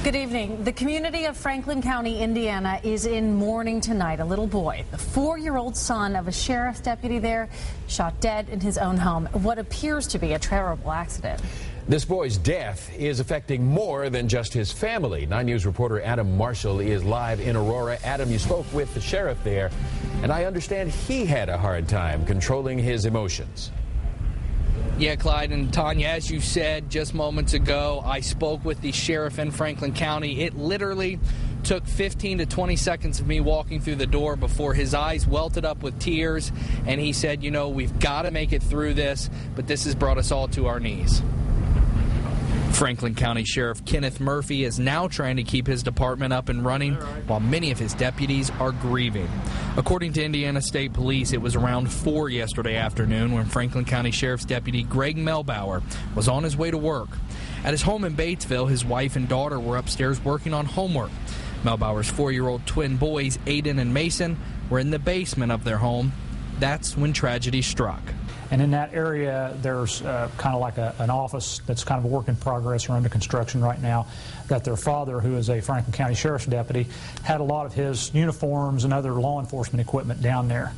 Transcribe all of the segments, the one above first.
Good evening. The community of Franklin County, Indiana is in mourning tonight. A little boy, the 4-year-old son of a sheriff's deputy there, shot dead in his own home. What appears to be a terrible accident. This boy's death is affecting more than just his family. 9 News reporter Adam Marshall is live in Aurora. Adam, you spoke with the sheriff there, and I understand he had a hard time controlling his emotions. Yeah, Clyde and Tanya, as you said just moments ago, I spoke with the sheriff in Franklin County. It literally took 15 to 20 seconds of me walking through the door before his eyes welted up with tears, and he said, you know, we've got to make it through this, but this has brought us all to our knees. Franklin County Sheriff Kenneth Murphy is now trying to keep his department up and running while many of his deputies are grieving. According to Indiana State Police, it was around 4 yesterday afternoon when Franklin County Sheriff's Deputy Greg Melbauer was on his way to work. At his home in Batesville, his wife and daughter were upstairs working on homework. Melbauer's 4-year-old twin boys, Aiden and Mason, were in the basement of their home. That's when tragedy struck. And in that area, there's kind of like an office that's kind of a work in progress or under construction right now, that their father, who is a Franklin County Sheriff's deputy, had a lot of his uniforms and other law enforcement equipment down there.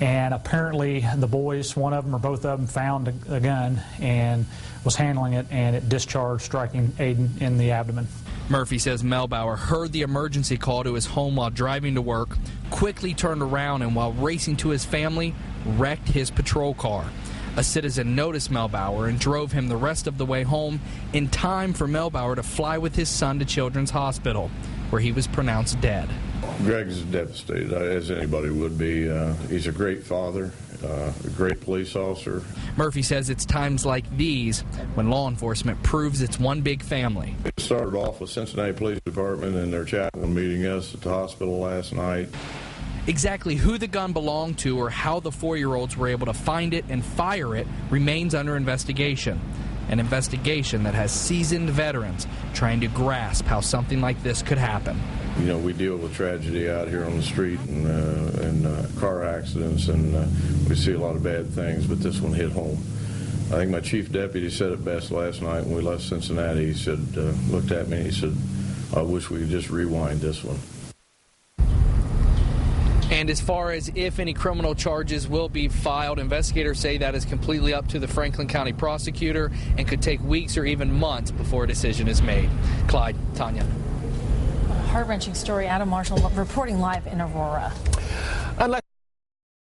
And apparently the boys, one of them or both of them, found a gun and was handling it, and it discharged, striking Aiden in the abdomen. Murphy says Melbauer heard the emergency call to his home while driving to work, quickly turned around, and while racing to his family, wrecked his patrol car. A citizen noticed Melbauer and drove him the rest of the way home in time for Melbauer to fly with his son to Children's Hospital, where he was pronounced dead. Greg's devastated, as anybody would be. He's a great father, a great police officer. Murphy says it's times like these when law enforcement proves it's one big family. It started off with Cincinnati Police Department and their chaplain meeting us at the hospital last night. Exactly who the gun belonged to or how the 4-year-olds were able to find it and fire it remains under investigation. An investigation that has seasoned veterans trying to grasp how something like this could happen. You know, we deal with tragedy out here on the street and car accidents, and we see a lot of bad things, but this one hit home. I think my chief deputy said it best last night when we left Cincinnati. He said, looked at me and he said, I wish we could just rewind this one. And as far as if any criminal charges will be filed, investigators say that is completely up to the Franklin County prosecutor and could take weeks or even months before a decision is made. Clyde, Tanya. Heart-wrenching story. Adam Marshall reporting live in Aurora.